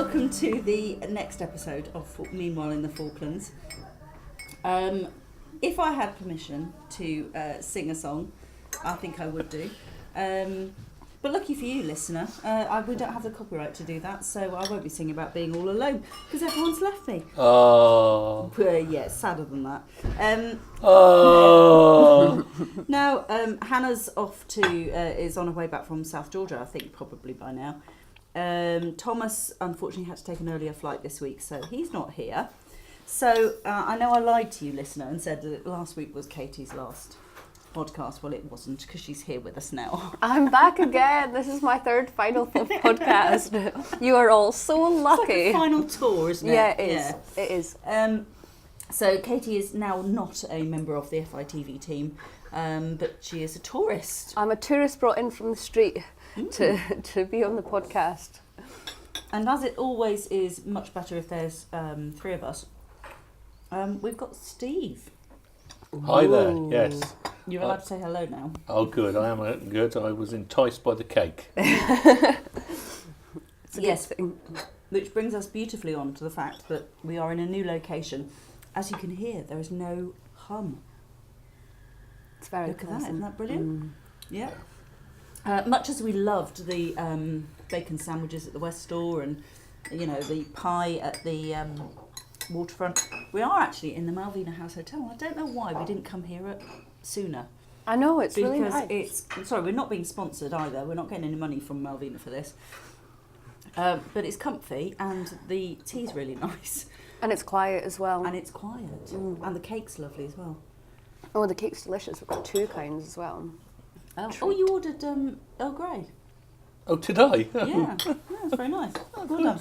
welcome to the next episode of Meanwhile in the Falklands. If I had permission to sing a song, I think I would do. But lucky for you, listener, we don't have the copyright to do that, so I won't be singing about being all alone, because everyone's left me. Oh. Yeah, it's sadder than that. Now, Hannah's off to, is on her way back from South Georgia, I think, probably by now. Thomas, unfortunately, had to take an earlier flight this week, so he's not here. So, I know I lied to you, listener, and said that last week was Caiti's last podcast. Well, it wasn't, because she's here with us now. I'm back again. This is my third final podcast. You are all so lucky. It's like a final tour, isn't it? Yeah, it is. Yeah. It is. So Caiti is now not a member of the FITV team, but she is a tourist. I'm a tourist brought in from the street to be on the podcast. And as it always is much better if there's three of us, we've got Steve. Hi there, yes. You're allowed to say hello now. Oh, good. I am good. I was enticed by the cake. Yes, which brings us beautifully on to the fact that we are in a new location. As you can hear, there is no hum. It's very Look pleasant. at that, isn't that brilliant? Yeah. Much as we loved the bacon sandwiches at the West Store and, you know, the pie at the waterfront, we are actually in the Malvina House Hotel. I don't know why we didn't come here sooner. I know, it's really nice. Because sorry, we're not being sponsored either. We're not getting any money from Malvina for this. But it's comfy and the tea's really nice. And it's quiet as well. And it's quiet. And the cake's lovely as well. Oh, the cake's delicious. We've got two kinds as well. Oh, you ordered Earl Grey. Oh, did I? Yeah, that's very nice. Oh, well done.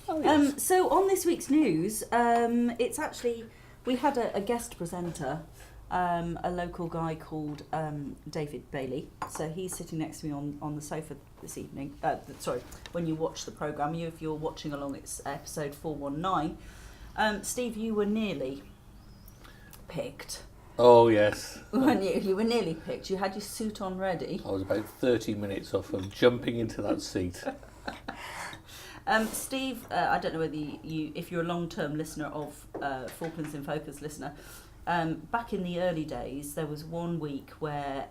Oh, yes. So on this week's news, it's actually, we had a guest presenter, a local guy called David Bailey. So he's sitting next to me on the sofa this evening. Sorry, when you watch the programme, if you're watching along, it's episode 419. Steve, you were nearly picked. Oh, yes. Weren't you? You were nearly picked. You had your suit on ready. I was about 30 minutes off of jumping into that seat. Steve, I don't know whether if you're a long-term listener of Falklands in Focus listener, back in the early days, there was one week where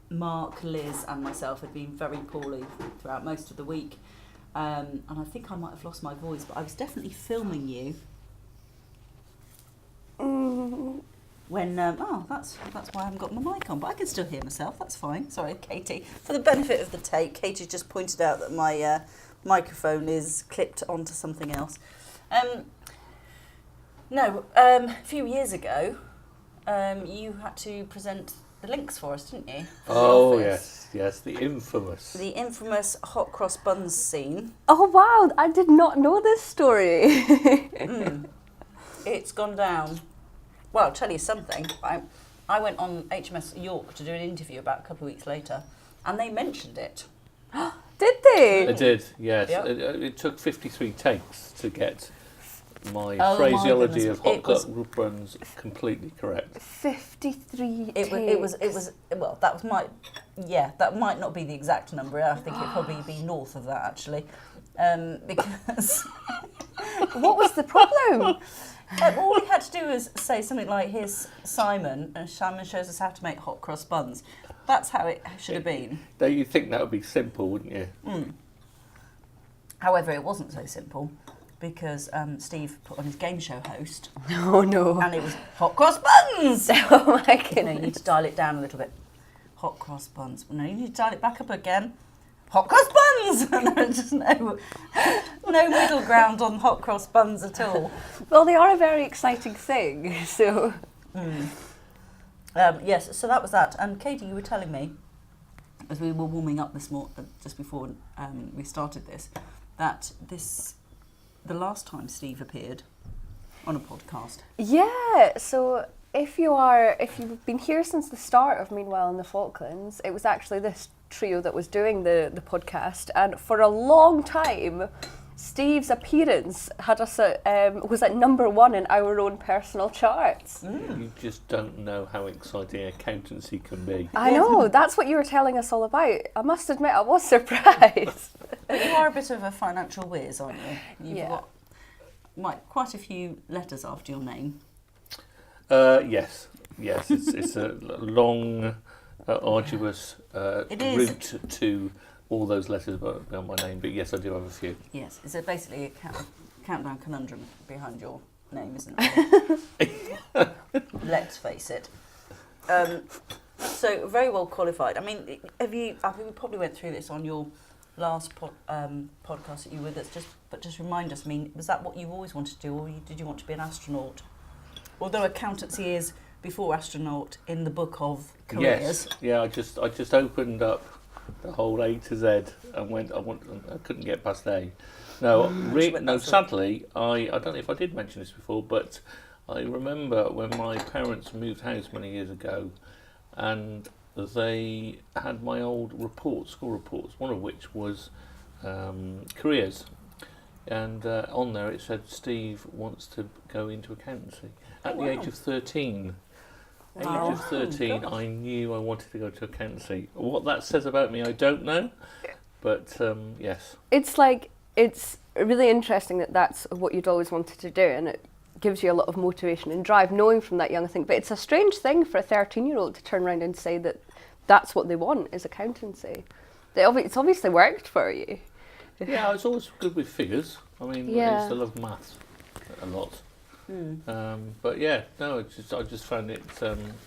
Mark, Liz and myself had been very poorly throughout most of the week. And I think I might have lost my voice, but I was definitely filming you. When, that's why I haven't got my mic on, but I can still hear myself, that's fine. Sorry, Caiti. For the benefit of the tape, Caiti just pointed out that my microphone is clipped onto something else. A few years ago, you had to present the links for us, didn't you? Oh, yes, the infamous. The infamous hot cross buns scene. Oh, wow, I did not know this story. It's gone down. Well, I'll tell you something. I went on HMS York to do an interview about a couple of weeks later, and they mentioned it. Did they? It did, yes. Yep. It took 53 takes to get my Oh, phraseology my of hot goodness. cross buns completely correct. 53 It was well, that might not be the exact number. I think it'd probably be north of that, actually. Because What was the problem? all we had to do was say something like, here's Simon, and Simon shows us how to make hot cross buns. That's how it should have been. You'd think that would be simple, wouldn't you? However, it wasn't so simple, because Steve put on his game show host, Oh, no. and it was hot cross buns! Oh, my You know, you goodness. need to dial it down a little bit. Hot cross buns. No, you need to dial it back up again. Hot cross buns! And there's just no middle ground on hot cross buns at all. Well, they are a very exciting thing, so... Yes, so that was that. And Caiti, you were telling me, as we were warming up this just before we started this, that the last time Steve appeared on a podcast. Yeah, so if you've been here since the start of Meanwhile in the Falklands, it was actually this trio that was doing the podcast, and for a long time Steve's appearance had us was at number one in our own personal charts. You just don't know how exciting accountancy can be. I know, that's what you were telling us all about. I must admit, I was surprised. But you are a bit of a financial whiz, aren't you? You've Yeah. got quite a few letters after your name. Yes. It's a long, arduous It is. route to all those letters behind my name. But yes, I do have a few. Yes, it's basically a countdown conundrum behind your name, isn't it? Let's face it. So very well qualified. I mean, I think we probably went through this on your last podcast that you were with us. Just remind us. I mean, was that what you always wanted to do, or did you want to be an astronaut? Although accountancy is before astronaut in the book of careers. Yes. Yeah. I just opened up the whole A to Z and I couldn't get past A. No, sadly, I don't know if I did mention this before, but I remember when my parents moved house many years ago, and they had my old school reports, one of which was careers, and on there it said Steve wants to go into accountancy at the age of 13. Wow. Age of 13, I knew I wanted to go to accountancy. What that says about me, I don't know, but yes. It's really interesting that that's what you'd always wanted to do, and it gives you a lot of motivation and drive, knowing from that young thing. But it's a strange thing for a 13-year-old to turn around and say that that's what they want is accountancy. It's obviously worked for you. Yeah, I was always good with figures. I mean, I used to love maths a lot. But yeah, no, I just found it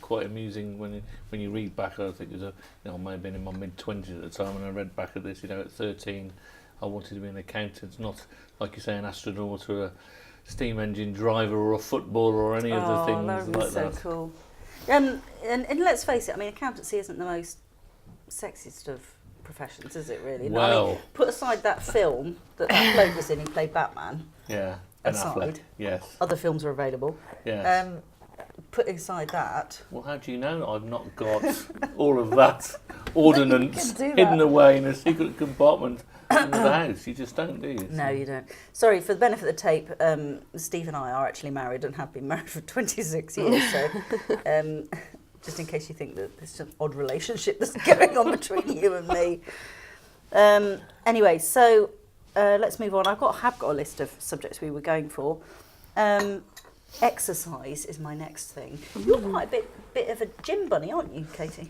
quite amusing when you read back. I think I might have been in my mid-20s at the time, and I read back at this. At 13, I wanted to be an accountant, not like you say an astronaut or a steam engine driver or a footballer or any of the things that would be like so that. cool. And let's face it, I mean, accountancy isn't the most sexiest of professions, is it really? No, Well, I mean, put aside that film that bloke was in, he played Batman. yeah, Ben Aside. Affleck, yes, Other films are available. yes. Putting aside that, Well, how do you know I've not got all of that ordnance do that. hidden away in a secret compartment under the house? You just don't, do you? no, you don't. Sorry, for the benefit of the tape, Steve and I are actually married and have been married for 26 years. So, just in case you think that there's an odd relationship that's going on between you and me. Anyway, so let's move on. have got a list of subjects we were going for. Exercise is my next thing. You're quite a bit of a gym bunny, aren't you, Caiti?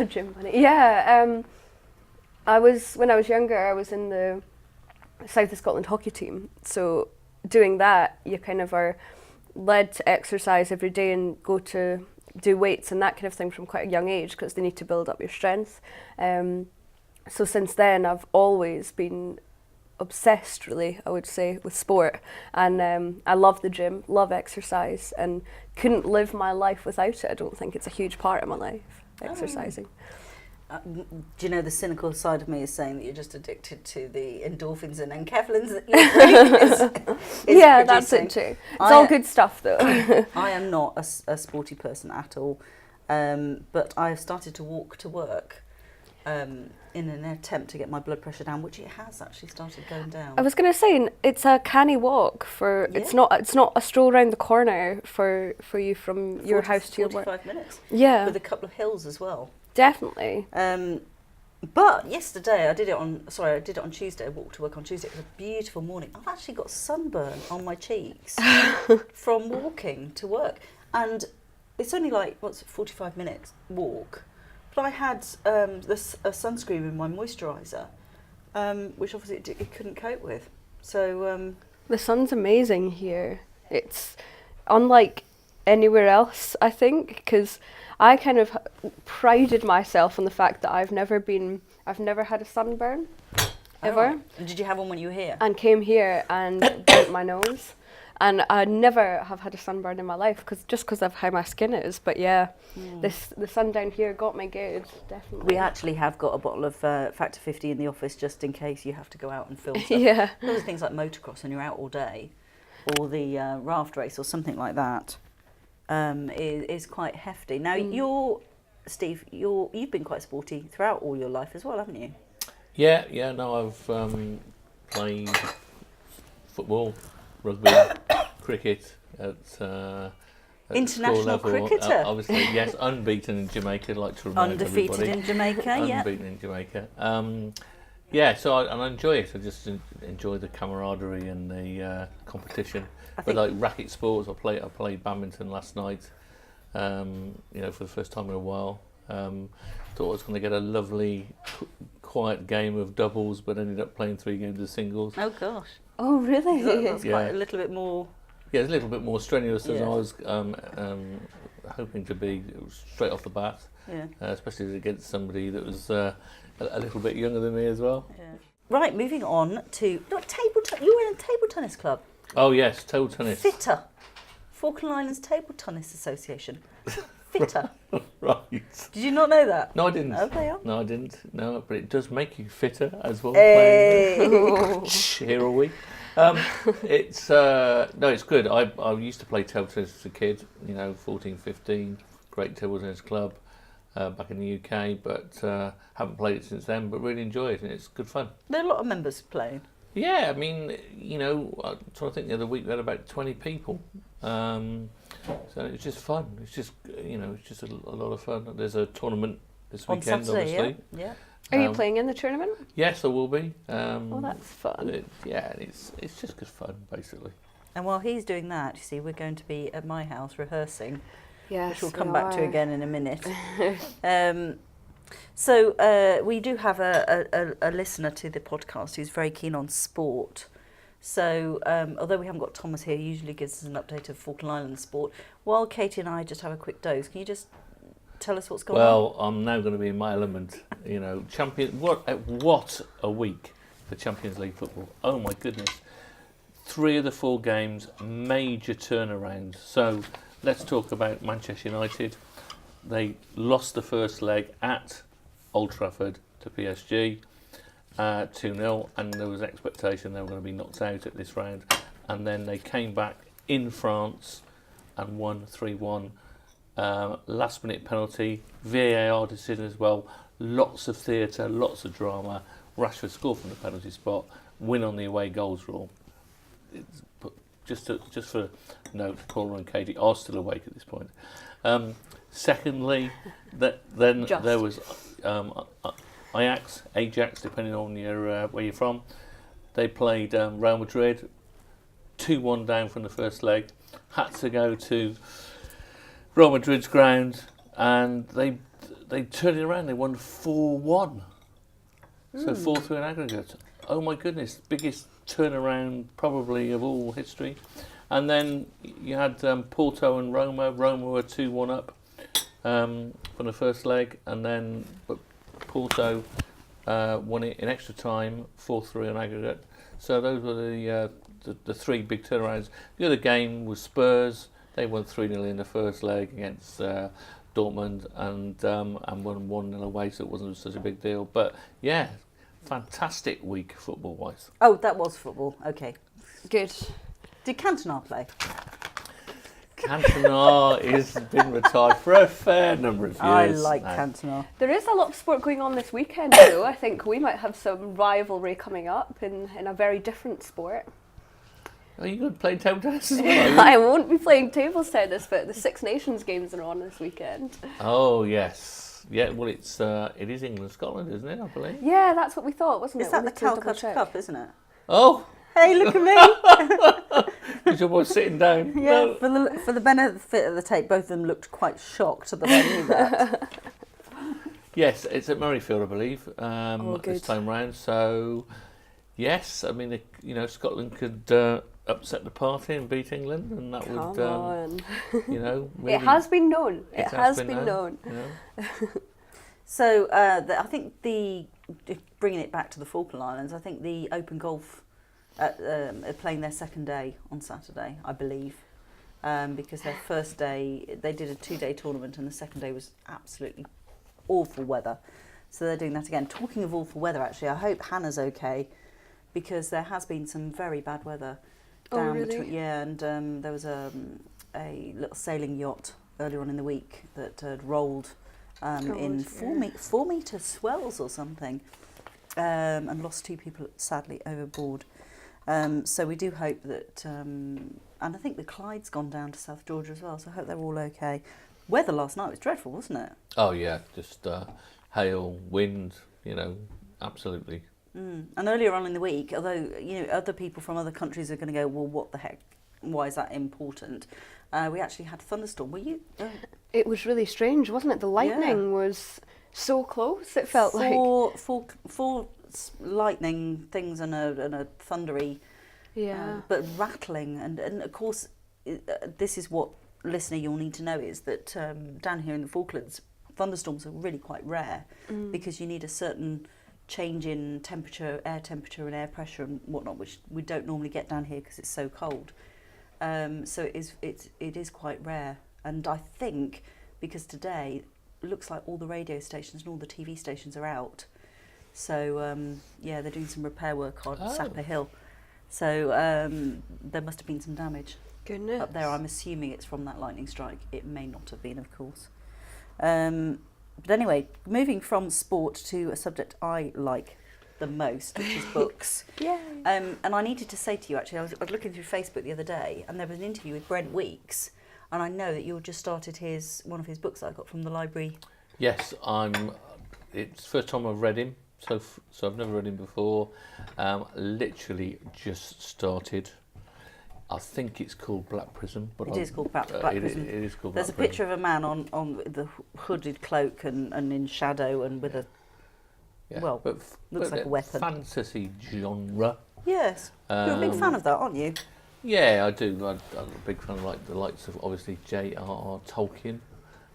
Gym bunny. Yeah. When I was younger, I was in the South of Scotland hockey team. So doing that, you kind of are led to exercise every day and go to do weights and that kind of thing from quite a young age because they need to build up your strength. So since then, I've always been obsessed, really, I would say, with sport. And I love the gym, love exercise, and couldn't live my life without it. I don't think it's a huge part of my life, exercising. Do you know the cynical side of me is saying that you're just addicted to the endorphins and enkephalins that your brain is Yeah, producing. that's it too. It's all good stuff though. I am not a sporty person at all, but I've started to walk to work in an attempt to get my blood pressure down, which it has actually started going down. I was going to say it's a canny walk for it's not a stroll around the corner for you from your house to your work. 45 minutes. Yeah, With a couple of hills as well. definitely. But yesterday I did it on Tuesday. I walked to work on Tuesday. It was a beautiful morning. I've actually got sunburn on my cheeks from walking to work, and it's only like 45 minutes walk. But I had a sunscreen in my moisturiser, which obviously it couldn't cope with. So The sun's amazing here. It's unlike anywhere else, I think, because I kind of prided myself on the fact that I've never had a sunburn, ever. Oh. Did you have one when you were here? And came here and burnt my nose. And I never have had a sunburn in my life, because of how my skin is. But yeah, the sun down here got me good, definitely. We actually have got a bottle of Factor 50 in the office just in case you have to go out and film stuff. Yeah. Those things like motocross and you're out all day, or the raft race or something like that, is quite hefty. Now Steve, you've been quite sporty throughout all your life as well, haven't you? Yeah. No, I've played football, rugby, cricket at International school level. cricketer. Obviously, yes, unbeaten in Jamaica. I'd like to remind Undefeated everybody. in Jamaica, yeah. Unbeaten in Jamaica. Yeah, so I enjoy it. I just enjoy the camaraderie and the competition. But like racket sports, I played badminton last night. For the first time in a while. Thought I was going to get a lovely, quiet game of doubles, but ended up playing 3 games of singles. Oh gosh. Oh, really? That's quite a little bit more. Yeah, it's a little bit more strenuous than I was hoping to be straight off the bat. Yeah. Especially against somebody that was a little bit younger than me as well. Yeah. Right, moving on to table tennis. You were in a table tennis club. Oh yes, table tennis. FITV, Falkland Islands Table Tennis Association. FITV. Right. Did you not know that? No, I didn't. Okay. No, I didn't. No, but it does make you fitter as well. Hey. Here are we. It's good. I used to play table tennis as a kid. 14, 15. Great table tennis club back in the UK, but haven't played it since then. But really enjoy it, and it's good fun. There are a lot of members playing. Yeah, I mean, I'm trying to think. The other week we had about 20 people. So it's just fun. It's just it's just a lot of fun. There's a tournament this On weekend, Saturday, obviously. Yeah. Are you playing in the tournament? Yes, I will be. That's fun. It's just good fun, basically. And while he's doing that, you see, we're going to be at my house rehearsing, Yes, which we'll come back to again in a minute. So we do have a listener to the podcast who's very keen on sport. So although we haven't got Thomas here, he usually gives us an update of Falkland Islands sport. While Caiti and I just have a quick dose, can you just tell us what's going on? Well, I'm now going to be in my element. What a week for Champions League football. Oh my goodness. 3 of the 4 games, major turnarounds. So let's talk about Manchester United. They lost the first leg at Old Trafford to PSG, 2-0, and there was expectation they were going to be knocked out at this round. And then they came back in France and won 3-1. Last minute penalty, VAR decision as well. Lots of theatre, lots of drama. Rashford scored from the penalty spot. Win on the away goals rule. Just for note, Paula and Caiti are still awake at this point. Secondly, there was Ajax, depending on where you're from. They played Real Madrid, 2-1 down from the first leg. Had to go to Real Madrid's ground, and they turned it around. They won 4-1. So 4-3 in aggregate. Oh my goodness, biggest turnaround probably of all history. And then you had Porto and Roma. Roma were 2-1 up from the first leg, and then Porto won it in extra time, 4-3 on aggregate. So those were the 3 big turnarounds. The other game was Spurs. They won 3-0 in the first leg against Dortmund, and won 1-0 away, so it wasn't such a big deal. But yeah, fantastic week football-wise. Oh, that was football. Okay. Good. Did Cantona play? Cantona has been retired for a fair number of years. I like Cantona. There is a lot of sport going on this weekend, though. I think we might have some rivalry coming up in a very different sport. Are you going to play table tennis as well? I won't be playing table tennis, but the Six Nations games are on this weekend. Oh yes, yeah. Well, it is England Scotland, isn't it? I believe. Yeah, that's what we thought, wasn't it? Is that the Calcutta Cup, isn't it? Oh. Hey, look at me! Is your boy sitting down? Yeah, for the benefit of the tape, both of them looked quite shocked at the way I knew that. Yes, it's at Murrayfield, I believe, this good. time round. So, yes, I mean, Scotland could upset the party and beat England, and that Come would, on. really, It has been known. It has been known. So, I think bringing it back to the Falkland Islands, I think the Open Golf are playing their second day on Saturday, I believe, because their first day, they did a 2-day tournament, and the second day was absolutely awful weather. So they're doing that again. Talking of awful weather, actually, I hope Hannah's okay, because there has been some very bad weather down really? and there was a little sailing yacht earlier on in the week that had rolled in 4 metre swells or something, and lost 2 people sadly overboard. So we do hope that, and I think the Clyde's gone down to South Georgia as well, so I hope they're all okay. Weather last night was dreadful, wasn't it? Oh yeah, just hail, wind, absolutely And earlier on in the week, although other people from other countries are going to go, well, what the heck? Why is that important? We actually had thunderstorm. Were you? It was really strange, wasn't it? The lightning was so close. It felt four lightning things and a thundery, but rattling. And of course, this is what listener you'll need to know is that down here in the Falklands, thunderstorms are really quite rare because you need a certain change in temperature, air temperature and air pressure and whatnot, which we don't normally get down here because it's so cold. So it is quite rare. And I think because today it looks like all the radio stations and all the TV stations are out. So they're doing some repair work on Sapper Hill. So there must have been some damage. Goodness. Up there. I'm assuming it's from that lightning strike. It may not have been, of course. But anyway, moving from sport to a subject I like the most, which is books. Yay. And I needed to say to you, actually, I was looking through Facebook the other day, and there was an interview with Brent Weeks, and I know that you just started one of his books that I got from the library. Yes, it's the first time I've read him, so I've never read him before. Literally just started. I think it's called Black Prism. But it is called Black Prism. It is called There's Black a picture of a man on the hooded cloak and in shadow and with a, looks like a weapon. Fantasy genre. Yes. You're a big fan of that, aren't you? Yeah, I do. I'm a big fan of the likes of obviously J.R.R. Tolkien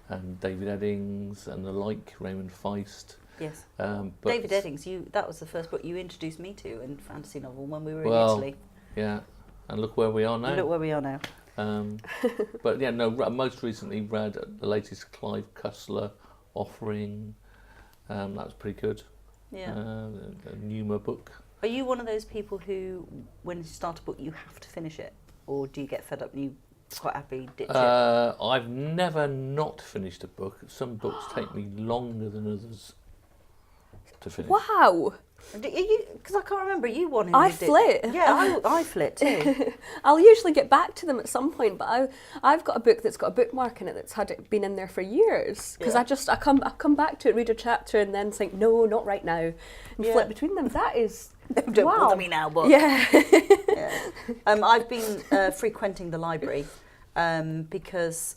and David Eddings and the like, Raymond Feist. Yes. But David Eddings, that was the first book you introduced me to in fantasy novel when we were in Italy. Yeah. And look where we are now. Look where we are now. But yeah, no. Most recently read the latest Clive Cussler offering. That was pretty good. Yeah. A Numa book. Are you one of those people who, when you start a book, you have to finish it, or do you get fed up and you quite happily ditch it? I've never not finished a book. Some books take me longer than others to finish. Wow. Because I can't remember you one who I did flit. Yeah, I flit too. I'll usually get back to them at some point, but I've got a book that's got a bookmark in it that's been in there for years. Because I come back to it, read a chapter, and then think, no, not right now, and flip between them. That is Don't bother me now, book. Yeah. I've been frequenting the library because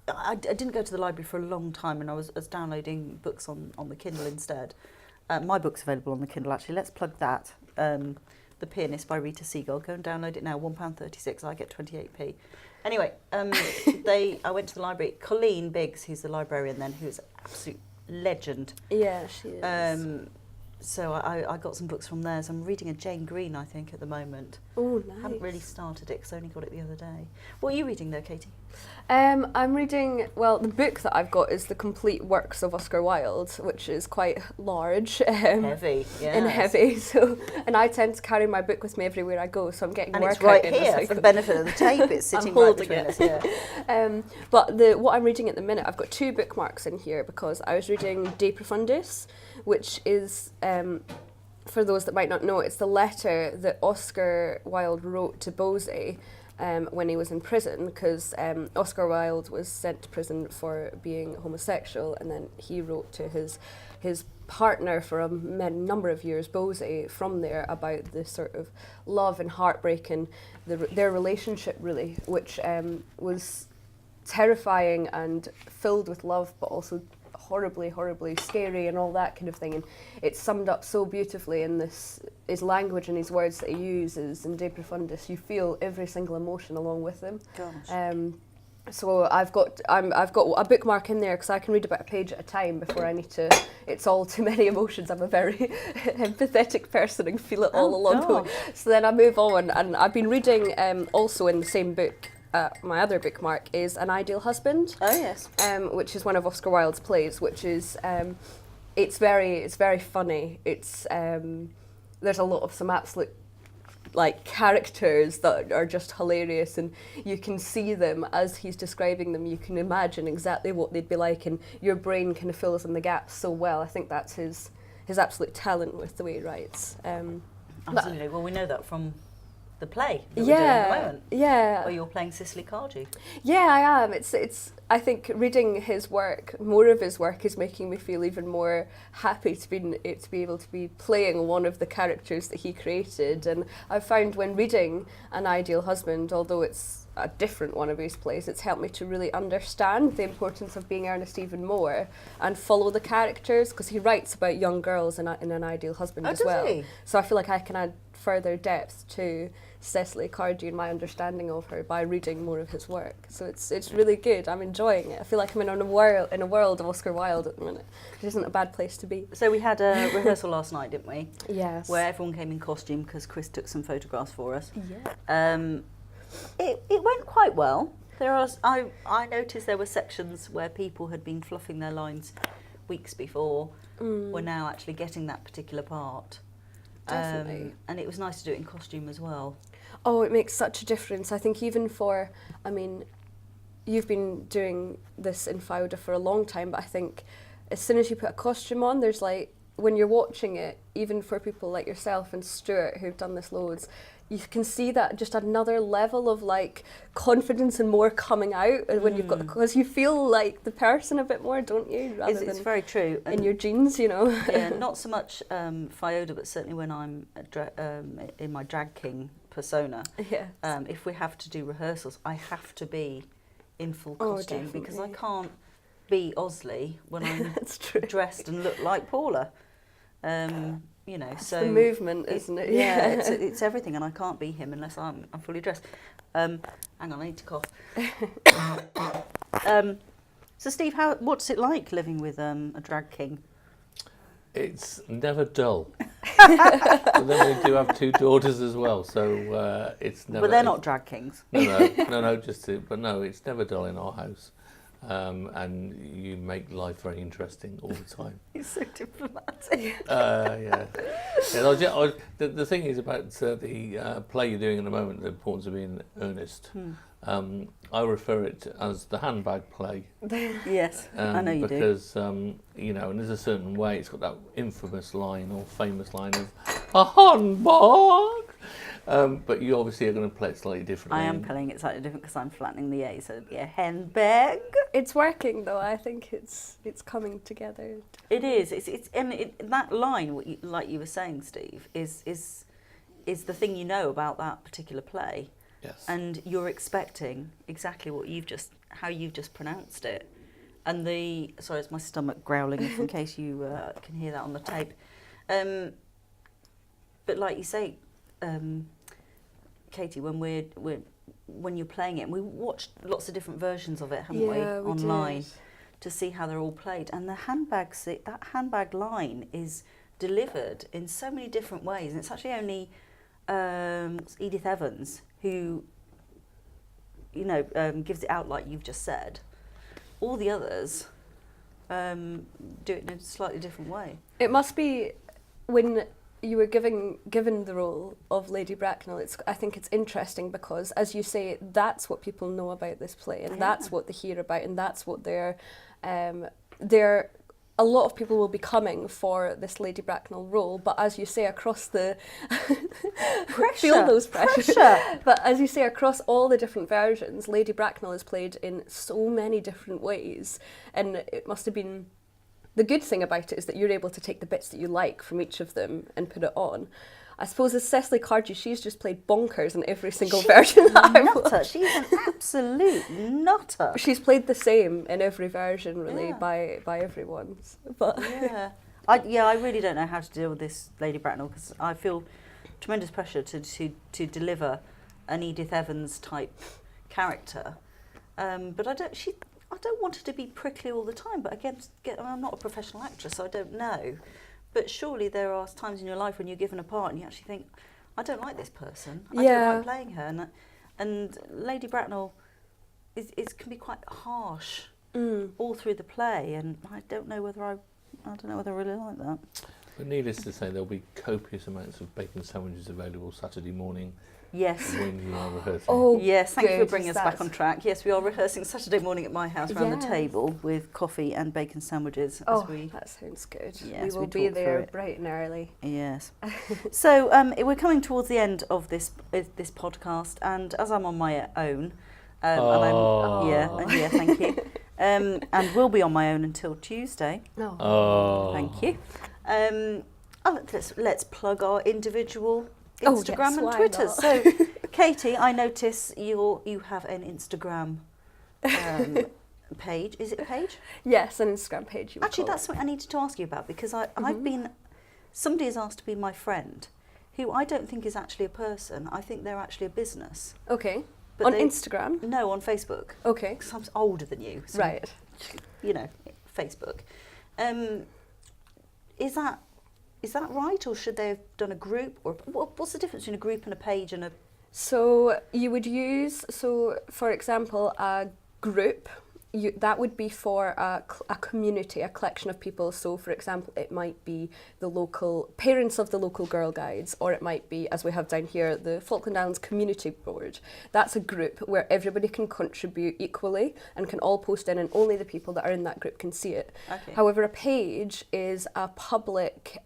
I didn't go to the library for a long time, and I was downloading books on the Kindle instead. My book's available on the Kindle, actually. Let's plug that. The Pianist by Rita Seagull. Go and download it now, £1.36. I get 28p. Anyway, I went to the library. Colleen Biggs, who's the librarian then, who's an absolute legend. Yeah, she is. So I got some books from there. So I'm reading a Jane Green, I think, at the moment. Oh, nice. I haven't really started it because I only got it the other day. What are you reading though, Caiti? I'm reading, the book that I've got is The Complete Works of Oscar Wilde, which is quite large. Heavy, yes. And heavy, and I tend to carry my book with me everywhere I go, so I'm getting and work it's right out here, for the benefit of the tape, it's sitting right between us. Yeah. But what I'm reading at the minute, I've got 2 bookmarks in here because I was reading De Profundis, which is, for those that might not know, it's the letter that Oscar Wilde wrote to Bosie when he was in prison, because Oscar Wilde was sent to prison for being homosexual, and then he wrote to his partner for a number of years, Bosie, from there about the sort of love and heartbreak and their relationship, really, which was terrifying and filled with love, but also horribly, horribly scary and all that kind of thing. And it's summed up so beautifully in his language and his words that he uses in De Profundis. You feel every single emotion along with them. Gosh. So I've got a bookmark in there because I can read about a page at a time before I need to. It's all too many emotions. I'm a very empathetic person and feel it all along the way. So then I move on, and I've been reading also in the same book. My other bookmark is An Ideal Husband. Oh yes. Which is one of Oscar Wilde's plays, which is it's very funny. It's there's a lot of some absolute characters that are just hilarious, and you can see them as he's describing them. You can imagine exactly what they'd be like, and your brain kind of fills in the gaps so well. I think that's his absolute talent with the way he writes. Absolutely. Well, we know that from the play that we're doing at the moment. Yeah. Where you're playing Cicely Cardew. Yeah, I am. It's. I think reading his work, more of his work, is making me feel even more happy to be able to be playing one of the characters that he created. And I've found when reading An Ideal Husband, although it's a different one of his plays, it's helped me to really understand the importance of being earnest even more and follow the characters, because he writes about young girls in An Ideal Husband as well. He? So I feel like I can add further depth to Cicely Cardew and my understanding of her by reading more of his work. So it's really good. I'm enjoying it. I feel like I'm in a world of Oscar Wilde at the minute, which isn't a bad place to be. So we had a rehearsal last night, didn't we? Yes. Where everyone came in costume because Chris took some photographs for us. Yeah. It went quite well. I noticed there were sections where people had been fluffing their lines weeks before. Were now actually getting that particular part. Definitely. And it was nice to do it in costume as well. Oh, it makes such a difference. I think even for, I mean, you've been doing this in Fauda for a long time, but I think as soon as you put a costume on, there's like, when you're watching it, even for people like yourself and Stuart who've done this loads, you can see that just another level of like confidence and more coming out when you've got, because you feel like the person a bit more, don't you? Rather It's than very true. in your jeans, you know. Yeah, not so much Fioda, but certainly when I'm in my drag king persona. Yeah. If we have to do rehearsals, I have to be in full Oh, costume because I definitely. can't be Osley when I'm That's true. dressed and look like Paula. You know, It's so the movement, isn't it? Yeah, it's everything, and I can't be him unless I'm fully dressed. Hang on, I need to cough. So Steve, what's it like living with a drag king? It's never dull. But then we do have 2 daughters as well, so it's never. But they're not drag kings. No, but no, it's never dull in our house, and you make life very interesting all the time. He's so diplomatic. Yeah. The thing is about the play you're doing at the moment, the importance of being earnest. I refer it as the handbag play. Yes, I know you do. Because, you know, and there's a certain way, it's got that infamous line or famous line of, a handbag! But you obviously are going to play it slightly differently. I am playing it slightly different because I'm flattening the A, so it'd be a handbag. It's working though. I think it's coming together. It is. That line, like you were saying, Steve, is the thing you know about that particular play. Yes. And you're expecting exactly what how you've just pronounced it. And sorry, it's my stomach growling, in case you can hear that on the tape. But like you say, Caiti, when you're playing it, and we watched lots of different versions of it, haven't we online, to see how they're all played. And that handbag line is delivered in so many different ways, and it's actually only Edith Evans who, you know, gives it out like you've just said. All the others do it in a slightly different way. It must be when you were given the role of Lady Bracknell. I think it's interesting because, as you say, that's what people know about this play, and that's what they hear about, and that's what they're. A lot of people will be coming for this Lady Bracknell role, but as you say, across the feel those pressure. But as you say, across all the different versions, Lady Bracknell is played in so many different ways, and it must have been. The good thing about it is that you're able to take the bits that you like from each of them and put it on. I suppose as Cicely Cardew, she's just played bonkers in every single version that I've watched. She's an absolute nutter. She's played the same in every version, really, by everyone. But I really don't know how to deal with this Lady Bracknell because I feel tremendous pressure to deliver an Edith Evans type character, but I don't want her to be prickly all the time, but again, I'm not a professional actress, so I don't know. But surely there are times in your life when you're given a part and you actually think, I don't like this person. I don't like playing her. And Lady Bracknell can be quite harsh all through the play, and I don't know whether I really like that. But needless to say, there'll be copious amounts of bacon sandwiches available Saturday morning Yes. when you are rehearsing. Oh, Yes, thank you for good, bringing us that's- back on track. Yes, we are rehearsing Saturday morning at my house around the Yes. table with coffee and bacon sandwiches. Oh, As we, that sounds good. Yes, we we will be talk through there it. bright and early. yes. So we're coming towards the end of this podcast, and as I'm on my own, and I'm thank you. And will be on my own until Tuesday. No. Oh. Thank you. Let's plug our individual Oh, Instagram yes, and why Twitter. not? So, Caiti, I notice you have an Instagram page. Is it a page? Yes, an Instagram page. You would Actually, call that's it. something I needed to ask you about because I've been. Somebody has asked to be my friend, who I don't think is actually a person. I think they're actually a business. Okay. But On they- Instagram. No, on Facebook. Okay. Because I'm older than you. So, Right. You know, Facebook. Is that right, or should they have done a group, or what's the difference between a group and a page and a? So you would use, for example, a group. That would be for a community, a collection of people. So, for example, it might be the local parents of the local Girl Guides, or it might be, as we have down here, the Falkland Islands Community Board. That's a group where everybody can contribute equally and can all post in, and only the people that are in that group can see it. Okay. However, a page is a public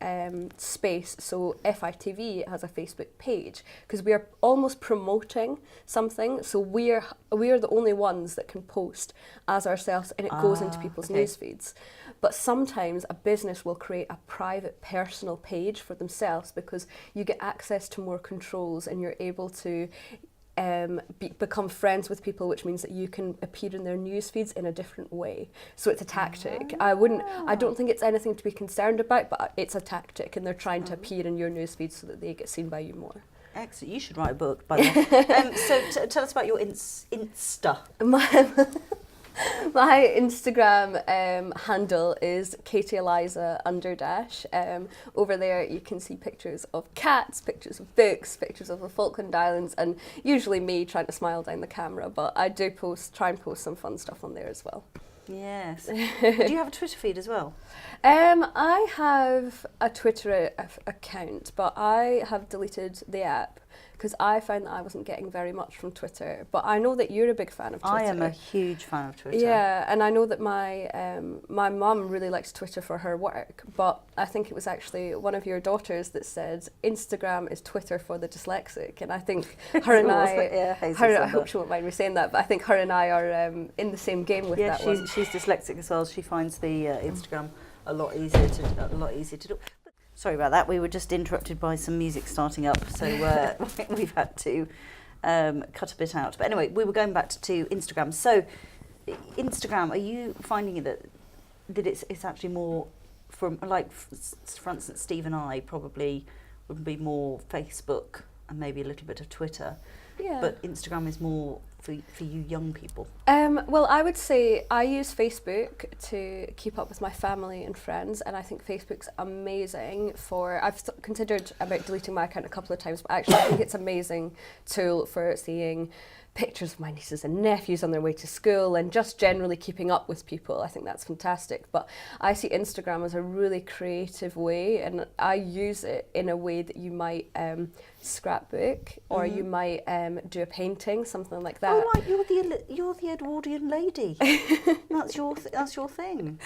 space. So FITV has a Facebook page because we are almost promoting something. So we are the only ones that can post as ourselves, and it goes into people's news feeds. But sometimes a business will create a private personal page for themselves because you get access to more controls and you're able to become friends with people, which means that you can appear in their news feeds in a different way. So it's a tactic. I don't think it's anything to be concerned about, but it's a tactic, and they're trying to appear in your news feeds so that they get seen by you more. Excellent. You should write a book, by the way. So tell us about your Insta. My Instagram handle is Caiti Eliza _. Over there you can see pictures of cats, pictures of books, pictures of the Falkland Islands, and usually me trying to smile down the camera, but I do try and post some fun stuff on there as well. Yes. Do you have a Twitter feed as well? I have a Twitter account, but I have deleted the app because I found that I wasn't getting very much from Twitter. But I know that you're a big fan of Twitter. I am a huge fan of Twitter. Yeah, and I know that my mum really likes Twitter for her work, but I think it was actually one of your daughters that said Instagram is Twitter for the dyslexic, and I think her and I hope she won't mind me saying that, but I think her and I are in the same game with that one. She's dyslexic as well. She finds the Instagram a lot easier to do. Sorry about that. We were just interrupted by some music starting up, so we've had to cut a bit out. But anyway, we were going back to Instagram. So, Instagram, are you finding that it's actually more from, like, for instance, Steve and I probably would be more Facebook and maybe a little bit of Twitter, but Instagram is more for you young people? Well, I would say I use Facebook to keep up with my family and friends, and I think Facebook's amazing I've considered about deleting my account a couple of times, but actually I think it's an amazing tool for seeing pictures of my nieces and nephews on their way to school and just generally keeping up with people. I think that's fantastic. But I see Instagram as a really creative way, and I use it in a way that you might scrapbook, or you might do a painting, something like that. Oh, right, you're the Edwardian lady. That's your thing.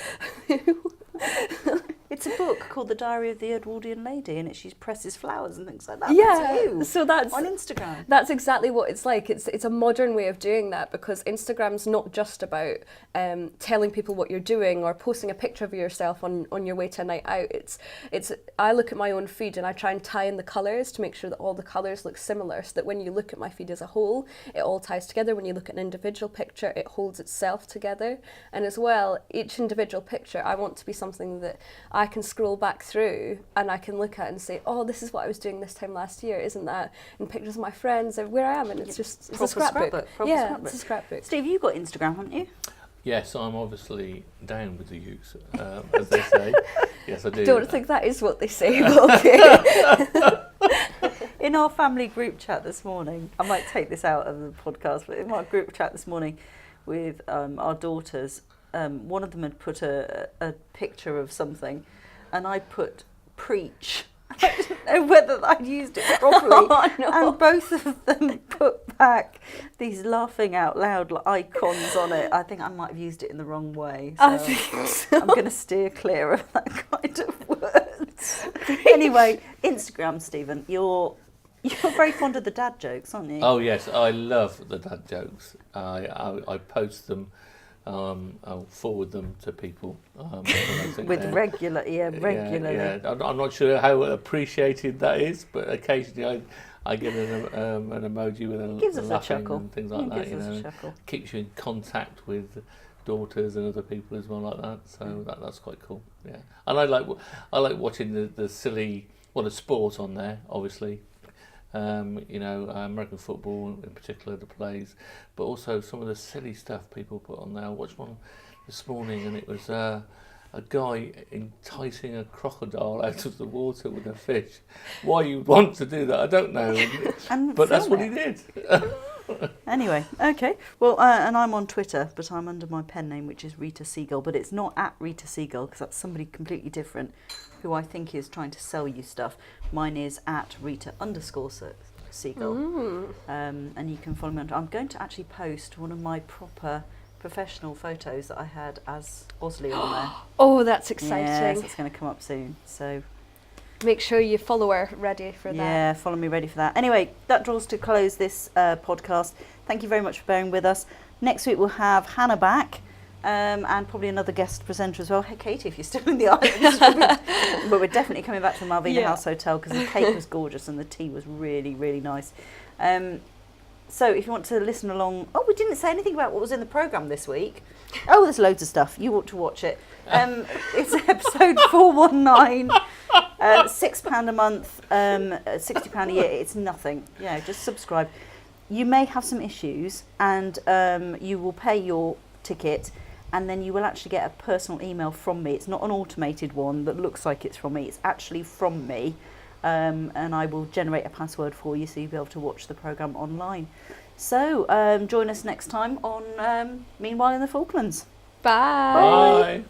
It's a book called The Diary of the Edwardian Lady, and she presses flowers and things like that. That's you, so that's on Instagram. That's exactly what it's like. It's a modern way of doing that, because Instagram's not just about telling people what you're doing or posting a picture of yourself on your way to a night out. It's I look at my own feed and I try and tie in the colours to make sure that all the colours look similar, so that when you look at my feed as a whole, it all ties together. When you look at an individual picture, it holds itself together. And as well, each individual picture, I want to be something that I can scroll back through and I can look at and say, oh, this is what I was doing this time last year, isn't that? And pictures of my friends and where I am, and it's just it's a scrapbook. It's a scrapbook. Steve, you've got Instagram, haven't you? Yes, I'm obviously down with the use, as they say. Yes, I do. Don't think that is what they say, but okay. In our family group chat this morning, I might take this out of the podcast, but in my group chat this morning with our daughters, one of them had put a picture of something, and I put preach. I didn't know whether I'd used it properly. Oh, no. And both of them put back these laughing out loud icons on it. I think I might have used it in the wrong way. So I think so. I'm going to steer clear of that kind of words. Anyway, Instagram, Stephen, you're very fond of the dad jokes, aren't you? Oh yes, I love the dad jokes. I post them. I'll forward them to people. Regularly. Yeah. I'm not sure how appreciated that is, but occasionally I get an emoji with a Gives us a laughing chuckle. and things like that. Gives us a chuckle. Keeps you in contact with daughters and other people as well like that. So that's quite cool. Yeah, and I like watching the silly the sport on there, obviously. American football in particular, the plays, but also some of the silly stuff people put on there. I watched one this morning and it was a guy enticing a crocodile out of the water with a fish. Why you'd want to do that, I don't know. But that's what he did. Anyway, okay. Well, and I'm on Twitter, but I'm under my pen name, which is Rita Seagull, but it's not at Rita Seagull because that's somebody completely different who I think is trying to sell you stuff. Mine is at Rita_Seagull. And you can follow me on. I'm going to actually post one of my proper professional photos that I had as Osley on there. Oh, that's exciting. Yes, it's going to come up soon. So make sure you follow her ready for that. Yeah, follow me ready for that. Anyway, that draws to close this podcast. Thank you very much for bearing with us. Next week we'll have Hannah back. And probably another guest presenter as well. Hey, Caiti, if you're still in the islands. But we're definitely coming back to the Malvina House Hotel because the cake was gorgeous and the tea was really, really nice. So if you want to listen along... Oh, we didn't say anything about what was in the programme this week. Oh, there's loads of stuff. You ought to watch it. It's episode 419. £6 a month, £60 a year. It's nothing. Yeah, just subscribe. You may have some issues and you will pay your ticket and then you will actually get a personal email from me. It's not an automated one that looks like it's from me. It's actually from me. And I will generate a password for you so you'll be able to watch the programme online. So join us next time on Meanwhile in the Falklands. Bye. Bye.